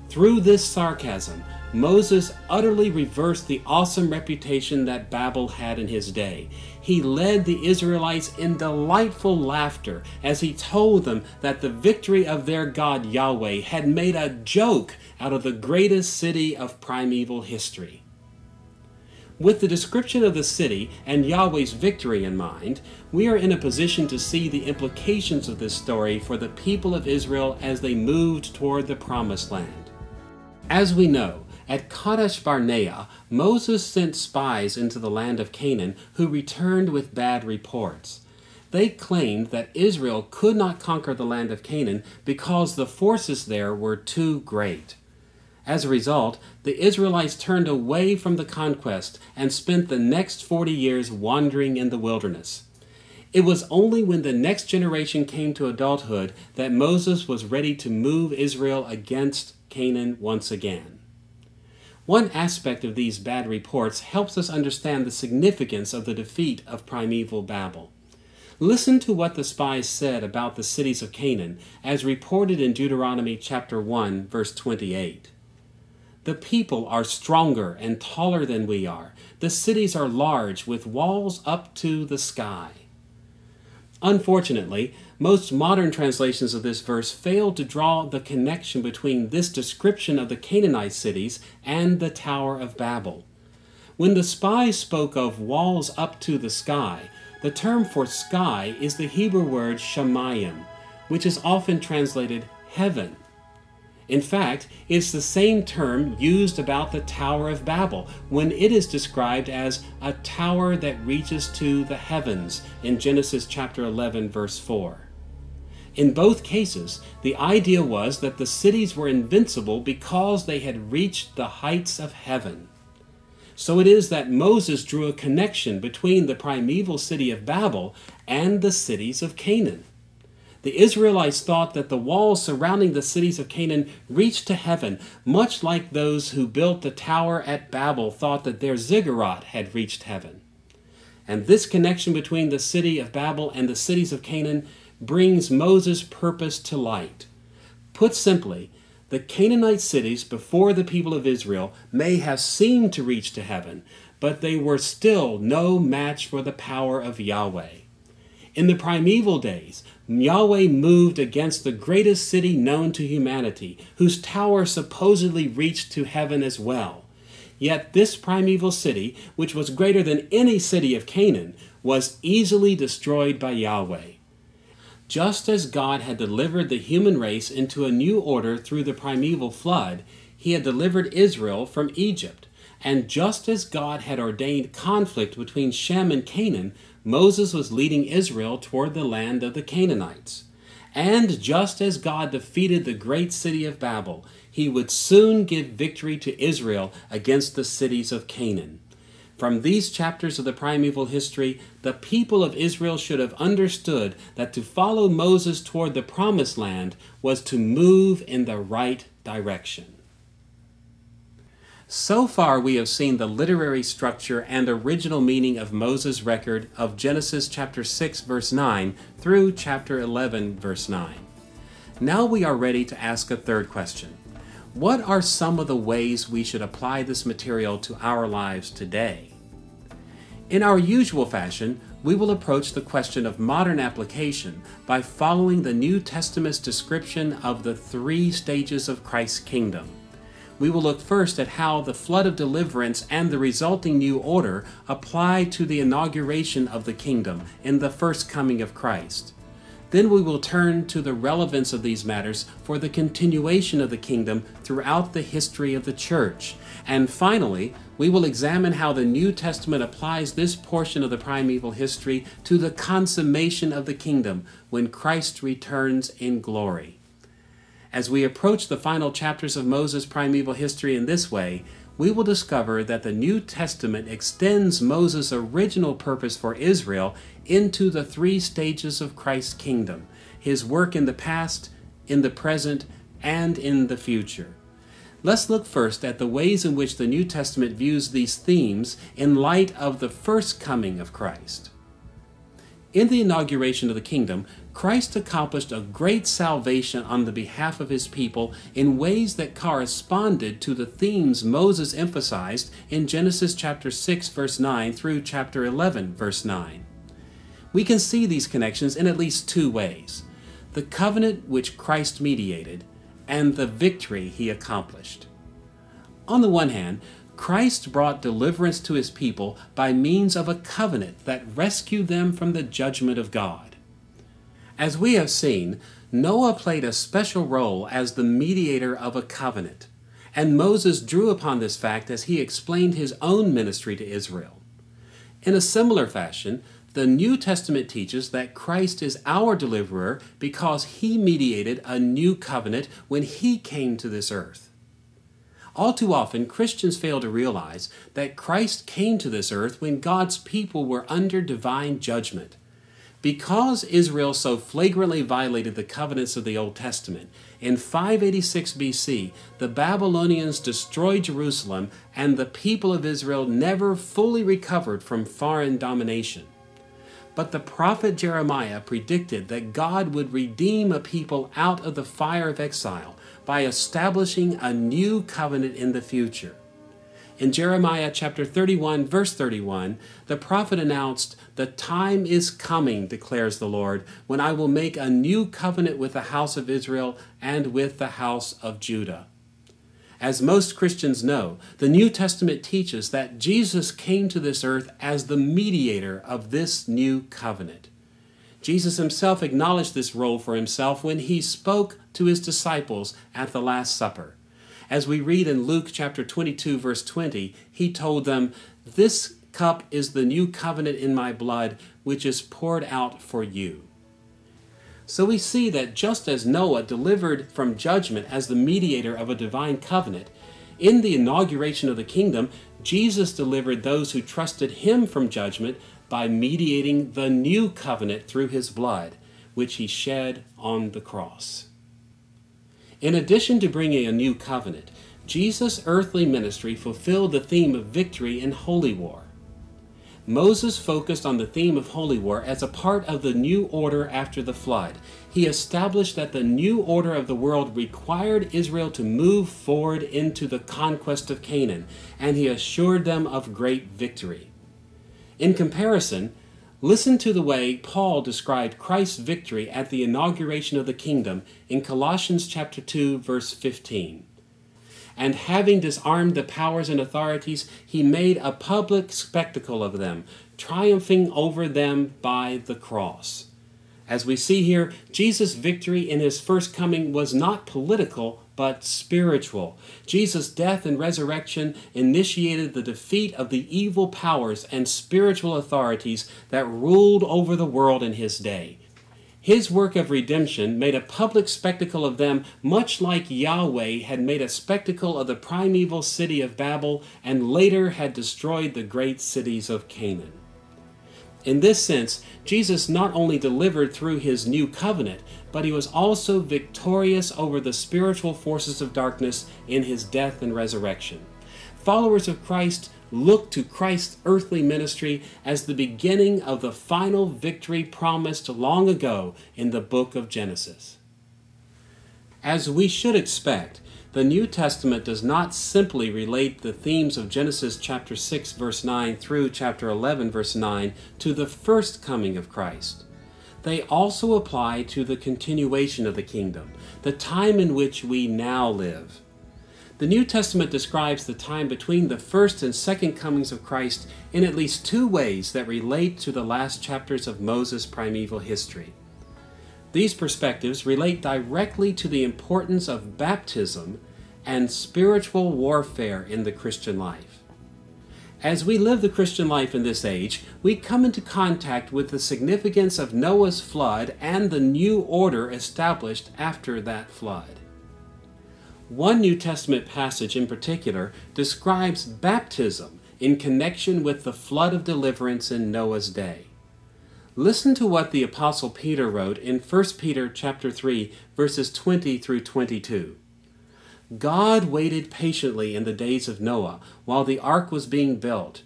Through this sarcasm, Moses utterly reversed the awesome reputation that Babel had in his day. He led the Israelites in delightful laughter as he told them that the victory of their God Yahweh had made a joke out of the greatest city of primeval history. With the description of the city and Yahweh's victory in mind, we are in a position to see the implications of this story for the people of Israel as they moved toward the Promised Land. As we know, at Kadesh Barnea, Moses sent spies into the land of Canaan who returned with bad reports. They claimed that Israel could not conquer the land of Canaan because the forces there were too great. As a result, the Israelites turned away from the conquest and spent the next 40 years wandering in the wilderness. It was only when the next generation came to adulthood that Moses was ready to move Israel against Canaan once again. One aspect of these bad reports helps us understand the significance of the defeat of primeval Babel. Listen to what the spies said about the cities of Canaan, as reported in Deuteronomy chapter 1, verse 28. The people are stronger and taller than we are. The cities are large, with walls up to the sky. Unfortunately, most modern translations of this verse fail to draw the connection between this description of the Canaanite cities and the Tower of Babel. When the spies spoke of walls up to the sky, the term for sky is the Hebrew word shamayim, which is often translated heaven. In fact, it's the same term used about the Tower of Babel when it is described as a tower that reaches to the heavens in Genesis chapter 11, verse 4. In both cases, the idea was that the cities were invincible because they had reached the heights of heaven. So it is that Moses drew a connection between the primeval city of Babel and the cities of Canaan. The Israelites thought that the walls surrounding the cities of Canaan reached to heaven, much like those who built the tower at Babel thought that their ziggurat had reached heaven. And this connection between the city of Babel and the cities of Canaan brings Moses' purpose to light. Put simply, the Canaanite cities before the people of Israel may have seemed to reach to heaven, but they were still no match for the power of Yahweh. In the primeval days, Yahweh moved against the greatest city known to humanity, whose tower supposedly reached to heaven as well. Yet this primeval city, which was greater than any city of Canaan, was easily destroyed by Yahweh. Just as God had delivered the human race into a new order through the primeval flood, he had delivered Israel from Egypt. And just as God had ordained conflict between Shem and Canaan, Moses was leading Israel toward the land of the Canaanites. And just as God defeated the great city of Babel, he would soon give victory to Israel against the cities of Canaan. From these chapters of the primeval history, the people of Israel should have understood that to follow Moses toward the promised land was to move in the right direction. So far we have seen the literary structure and original meaning of Moses' record of Genesis chapter 6 verse 9 through chapter 11 verse 9. Now we are ready to ask a third question. What are some of the ways we should apply this material to our lives today? In our usual fashion, we will approach the question of modern application by following the New Testament's description of the 3 stages of Christ's kingdom. We will look first at how the flood of deliverance and the resulting new order apply to the inauguration of the kingdom in the first coming of Christ. Then we will turn to the relevance of these matters for the continuation of the kingdom throughout the history of the church. And finally, we will examine how the New Testament applies this portion of the primeval history to the consummation of the kingdom when Christ returns in glory. As we approach the final chapters of Moses' primeval history in this way, we will discover that the New Testament extends Moses' original purpose for Israel into the 3 stages of Christ's kingdom, his work in the past, in the present, and in the future. Let's look first at the ways in which the New Testament views these themes in light of the first coming of Christ. In the inauguration of the kingdom, Christ accomplished a great salvation on the behalf of his people in ways that corresponded to the themes Moses emphasized in Genesis chapter 6 verse 9 through chapter 11 verse 9. We can see these connections in at least 2 ways: the covenant which Christ mediated and the victory he accomplished. On the one hand, Christ brought deliverance to his people by means of a covenant that rescued them from the judgment of God. As we have seen, Noah played a special role as the mediator of a covenant, and Moses drew upon this fact as he explained his own ministry to Israel. In a similar fashion, the New Testament teaches that Christ is our deliverer because he mediated a new covenant when he came to this earth. All too often, Christians fail to realize that Christ came to this earth when God's people were under divine judgment. Because Israel so flagrantly violated the covenants of the Old Testament, in 586 BC, the Babylonians destroyed Jerusalem, and the people of Israel never fully recovered from foreign domination. But the prophet Jeremiah predicted that God would redeem a people out of the fire of exile by establishing a new covenant in the future. In Jeremiah chapter 31, verse 31, the prophet announced, "The time is coming, declares the Lord, when I will make a new covenant with the house of Israel and with the house of Judah." As most Christians know, the New Testament teaches that Jesus came to this earth as the mediator of this new covenant. Jesus himself acknowledged this role for himself when he spoke to his disciples at the Last Supper. As we read in Luke chapter 22, verse 20, he told them, "This cup is the new covenant in my blood, which is poured out for you." So we see that just as Noah delivered from judgment as the mediator of a divine covenant, in the inauguration of the kingdom, Jesus delivered those who trusted him from judgment by mediating the new covenant through his blood, which he shed on the cross. In addition to bringing a new covenant, Jesus' earthly ministry fulfilled the theme of victory in holy war. Moses focused on the theme of holy war as a part of the new order after the flood. He established that the new order of the world required Israel to move forward into the conquest of Canaan, and he assured them of great victory. In comparison, listen to the way Paul described Christ's victory at the inauguration of the kingdom in Colossians chapter 2, verse 15. "And having disarmed the powers and authorities, he made a public spectacle of them, triumphing over them by the cross." As we see here, Jesus' victory in his first coming was not political, but spiritual. Jesus' death and resurrection initiated the defeat of the evil powers and spiritual authorities that ruled over the world in his day. His work of redemption made a public spectacle of them, much like Yahweh had made a spectacle of the primeval city of Babel and later had destroyed the great cities of Canaan. In this sense, Jesus not only delivered through his new covenant, but he was also victorious over the spiritual forces of darkness in his death and resurrection. Followers of Christ look to Christ's earthly ministry as the beginning of the final victory promised long ago in the book of Genesis. As we should expect, the New Testament does not simply relate the themes of Genesis chapter 6 verse 9 through chapter 11 verse 9 to the first coming of Christ. They also apply to the continuation of the kingdom, the time in which we now live. The New Testament describes the time between the first and second comings of Christ in at least two ways that relate to the last chapters of Moses' primeval history. These perspectives relate directly to the importance of baptism and spiritual warfare in the Christian life. As we live the Christian life in this age, we come into contact with the significance of Noah's flood and the new order established after that flood. One New Testament passage in particular describes baptism in connection with the flood of deliverance in Noah's day. Listen to what the Apostle Peter wrote in 1 Peter chapter 3, verses 20 through 22. "God waited patiently in the days of Noah while the ark was being built.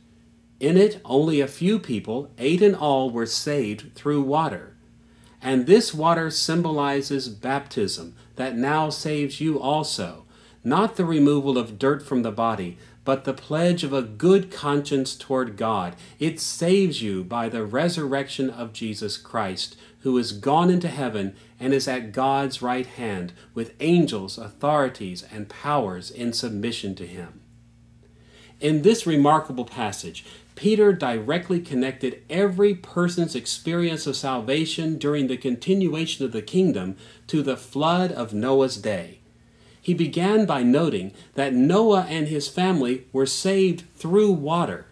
In it only a few people, 8 in all, were saved through water. And this water symbolizes baptism that now saves you also, not the removal of dirt from the body, but the pledge of a good conscience toward God. It saves you by the resurrection of Jesus Christ, who is gone into heaven and is at God's right hand, with angels, authorities, and powers in submission to him." In this remarkable passage, Peter directly connected every person's experience of salvation during the continuation of the kingdom to the flood of Noah's day. He began by noting that Noah and his family were saved through water.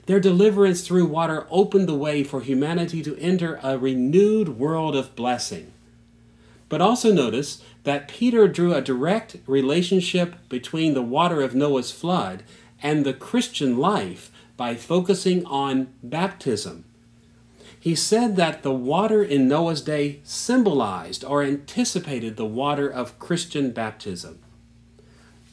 Their deliverance through water opened the way for humanity to enter a renewed world of blessing. But also notice that Peter drew a direct relationship between the water of Noah's flood and the Christian life by focusing on baptism. He said that the water in Noah's day symbolized or anticipated the water of Christian baptism.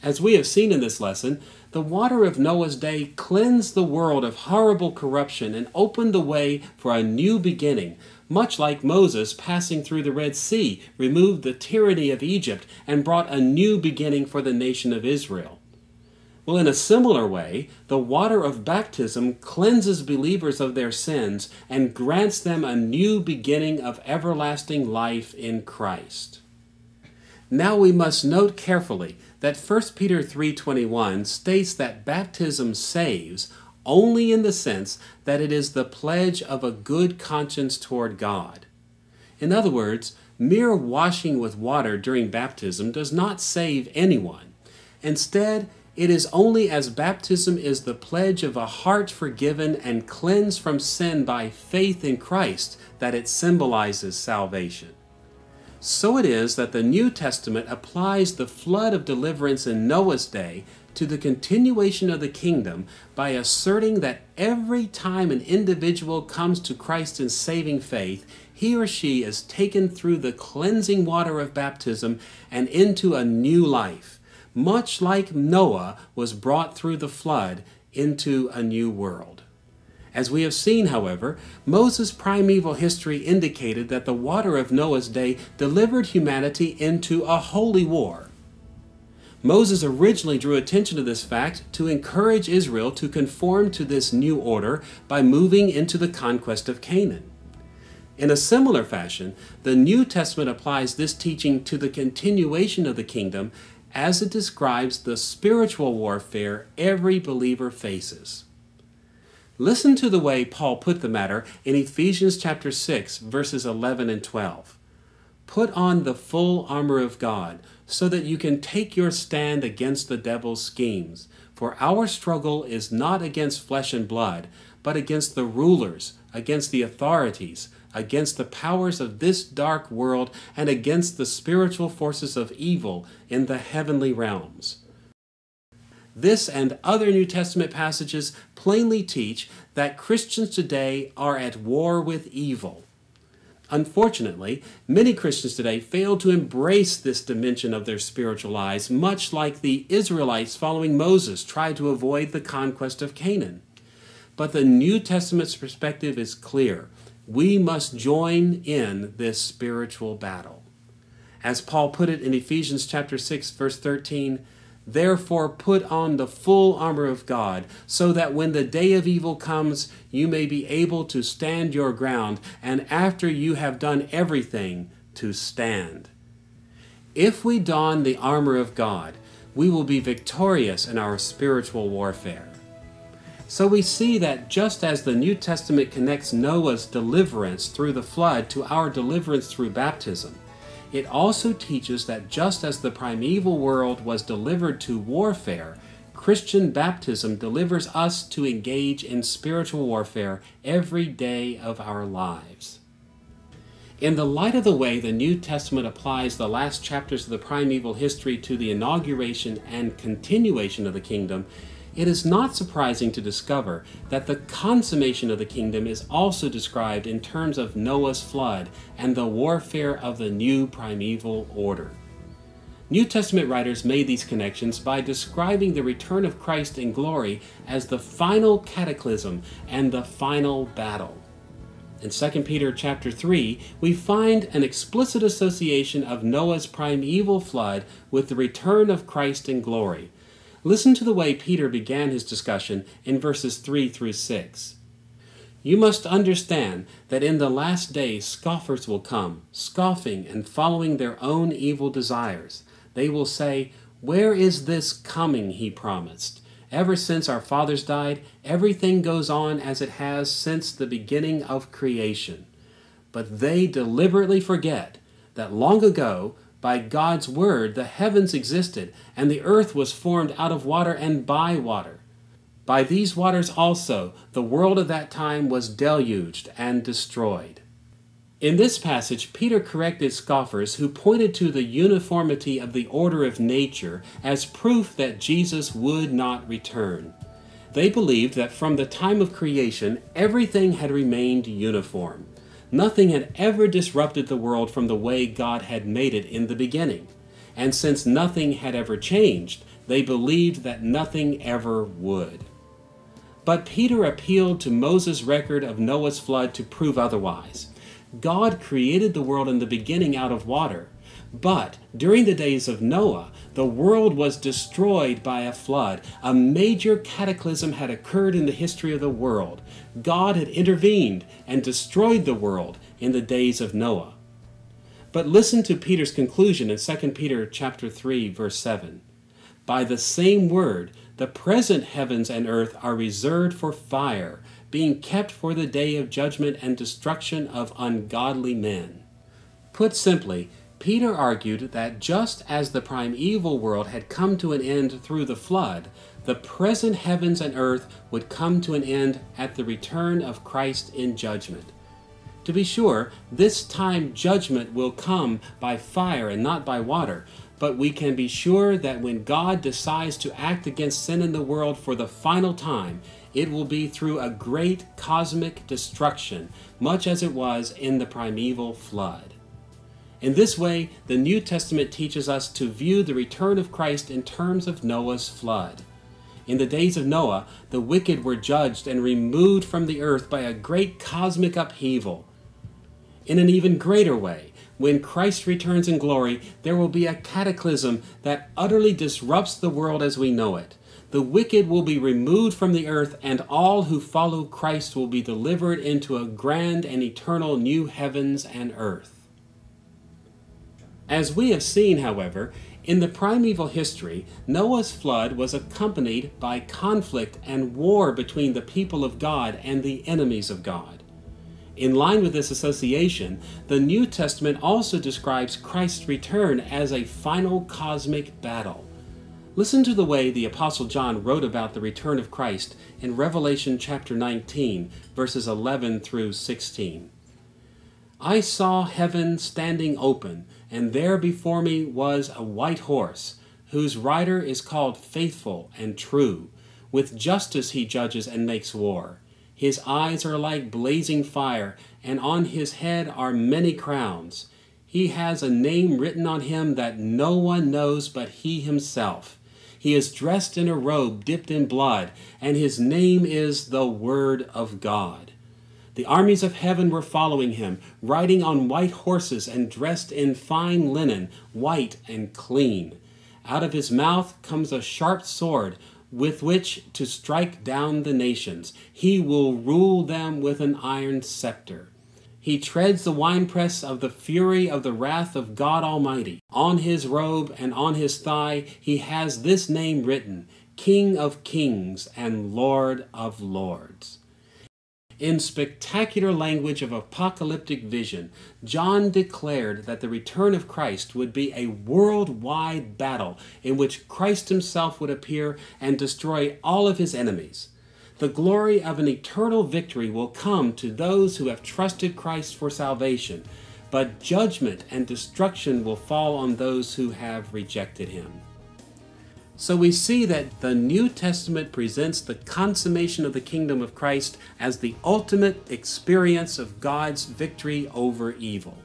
As we have seen in this lesson, the water of Noah's day cleansed the world of horrible corruption and opened the way for a new beginning, much like Moses passing through the Red Sea removed the tyranny of Egypt and brought a new beginning for the nation of Israel. Well, in a similar way, the water of baptism cleanses believers of their sins and grants them a new beginning of everlasting life in Christ. Now we must note carefully that 1 Peter 3:21 states that baptism saves only in the sense that it is the pledge of a good conscience toward God. In other words, mere washing with water during baptism does not save anyone. Instead, it is only as baptism is the pledge of a heart forgiven and cleansed from sin by faith in Christ that it symbolizes salvation. So it is that the New Testament applies the flood of deliverance in Noah's day to the continuation of the kingdom by asserting that every time an individual comes to Christ in saving faith, he or she is taken through the cleansing water of baptism and into a new life, much like Noah was brought through the flood into a new world. As we have seen, however, Moses' primeval history indicated that the water of Noah's day delivered humanity into a holy war. Moses originally drew attention to this fact to encourage Israel to conform to this new order by moving into the conquest of Canaan. In a similar fashion, the New Testament applies this teaching to the continuation of the kingdom as it describes the spiritual warfare every believer faces. Listen to the way Paul put the matter in Ephesians chapter 6, verses 11 and 12. Put on the full armor of God, so that you can take your stand against the devil's schemes. For our struggle is not against flesh and blood, but against the rulers, against the authorities, against the powers of this dark world, and against the spiritual forces of evil in the heavenly realms. This and other New Testament passages plainly teach that Christians today are at war with evil. Unfortunately, many Christians today fail to embrace this dimension of their spiritual lives, much like the Israelites following Moses tried to avoid the conquest of Canaan. But the New Testament's perspective is clear. We must join in this spiritual battle. As Paul put it in Ephesians chapter 6, verse 13, "Therefore put on the full armor of God, so that when the day of evil comes, you may be able to stand your ground, and after you have done everything, to stand." If we don the armor of God, we will be victorious in our spiritual warfare. So we see that just as the New Testament connects Noah's deliverance through the flood to our deliverance through baptism, it also teaches that just as the primeval world was delivered to warfare, Christian baptism delivers us to engage in spiritual warfare every day of our lives. In the light of the way the New Testament applies the last chapters of the primeval history to the inauguration and continuation of the kingdom, it is not surprising to discover that the consummation of the kingdom is also described in terms of Noah's flood and the warfare of the new primeval order. New Testament writers made these connections by describing the return of Christ in glory as the final cataclysm and the final battle. In 2 Peter chapter 3, we find an explicit association of Noah's primeval flood with the return of Christ in glory. Listen to the way Peter began his discussion in verses 3 through 6. "You must understand that in the last days scoffers will come, scoffing and following their own evil desires. They will say, 'Where is this coming he promised? Ever since our fathers died, everything goes on as it has since the beginning of creation.' But they deliberately forget that long ago, by God's word, the heavens existed, and the earth was formed out of water and by water. By these waters also, the world of that time was deluged and destroyed." In this passage, Peter corrected scoffers who pointed to the uniformity of the order of nature as proof that Jesus would not return. They believed that from the time of creation, everything had remained uniform. Nothing had ever disrupted the world from the way God had made it in the beginning. And since nothing had ever changed, they believed that nothing ever would. But Peter appealed to Moses' record of Noah's flood to prove otherwise. God created the world in the beginning out of water, but during the days of Noah, the world was destroyed by a flood. A major cataclysm had occurred in the history of the world. God had intervened and destroyed the world in the days of Noah. But listen to Peter's conclusion in 2 Peter chapter 3, verse 7. "By the same word, the present heavens and earth are reserved for fire, being kept for the day of judgment and destruction of ungodly men. Put simply, Peter argued that just as the primeval world had come to an end through the flood, the present heavens and earth would come to an end at the return of Christ in judgment. To be sure, this time judgment will come by fire and not by water, but we can be sure that when God decides to act against sin in the world for the final time, it will be through a great cosmic destruction, much as it was in the primeval flood. In this way, the New Testament teaches us to view the return of Christ in terms of Noah's flood. In the days of Noah, the wicked were judged and removed from the earth by a great cosmic upheaval. In an even greater way, when Christ returns in glory, there will be a cataclysm that utterly disrupts the world as we know it. The wicked will be removed from the earth, and all who follow Christ will be delivered into a grand and eternal new heavens and earth. As we have seen, however, in the primeval history, Noah's flood was accompanied by conflict and war between the people of God and the enemies of God. In line with this association, the New Testament also describes Christ's return as a final cosmic battle. Listen to the way the Apostle John wrote about the return of Christ in Revelation chapter 19, verses 11 through 16. I saw heaven standing open, and there before me was a white horse, whose rider is called Faithful and True. With justice he judges and makes war. His eyes are like blazing fire, and on his head are many crowns. He has a name written on him that no one knows but he himself. He is dressed in a robe dipped in blood, and his name is the Word of God. The armies of heaven were following him, riding on white horses and dressed in fine linen, white and clean. Out of his mouth comes a sharp sword, with which to strike down the nations. He will rule them with an iron scepter. He treads the winepress of the fury of the wrath of God Almighty. On his robe and on his thigh he has this name written, King of Kings and Lord of Lords. In spectacular language of apocalyptic vision, John declared that the return of Christ would be a worldwide battle in which Christ himself would appear and destroy all of his enemies. The glory of an eternal victory will come to those who have trusted Christ for salvation, but judgment and destruction will fall on those who have rejected him. So we see that the New Testament presents the consummation of the kingdom of Christ as the ultimate experience of God's victory over evil.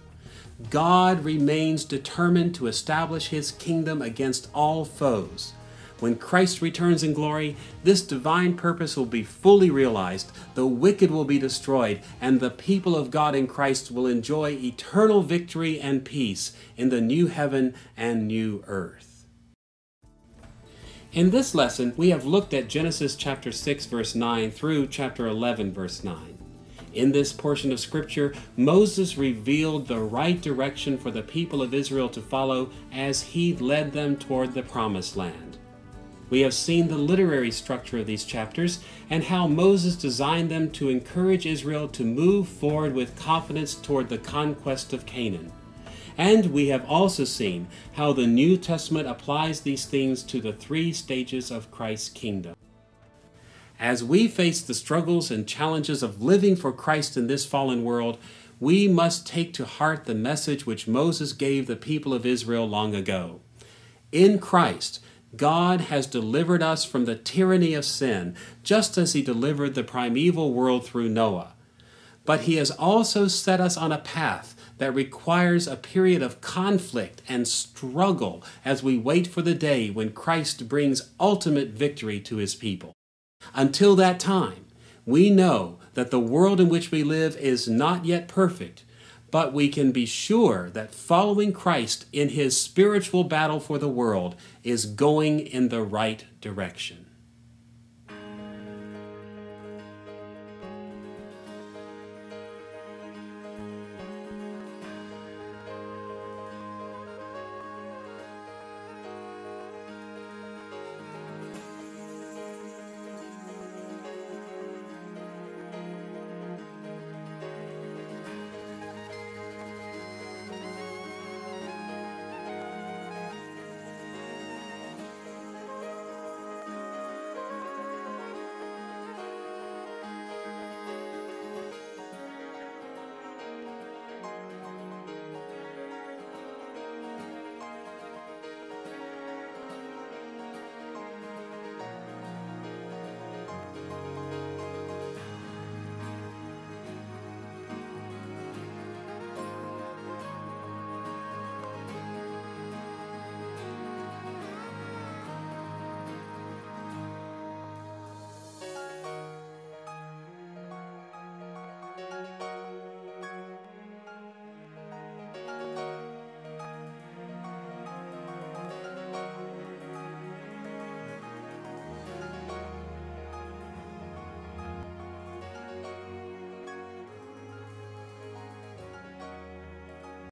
God remains determined to establish his kingdom against all foes. When Christ returns in glory, this divine purpose will be fully realized, the wicked will be destroyed, and the people of God in Christ will enjoy eternal victory and peace in the new heaven and new earth. In this lesson, we have looked at Genesis chapter 6, verse 9 through chapter 11, verse 9. In this portion of Scripture, Moses revealed the right direction for the people of Israel to follow as he led them toward the Promised Land. We have seen the literary structure of these chapters and how Moses designed them to encourage Israel to move forward with confidence toward the conquest of Canaan. And we have also seen how the New Testament applies these themes to the three stages of Christ's kingdom. As we face the struggles and challenges of living for Christ in this fallen world, we must take to heart the message which Moses gave the people of Israel long ago. In Christ, God has delivered us from the tyranny of sin, just as he delivered the primeval world through Noah. But he has also set us on a path that requires a period of conflict and struggle as we wait for the day when Christ brings ultimate victory to his people. Until that time, we know that the world in which we live is not yet perfect, but we can be sure that following Christ in his spiritual battle for the world is going in the right direction.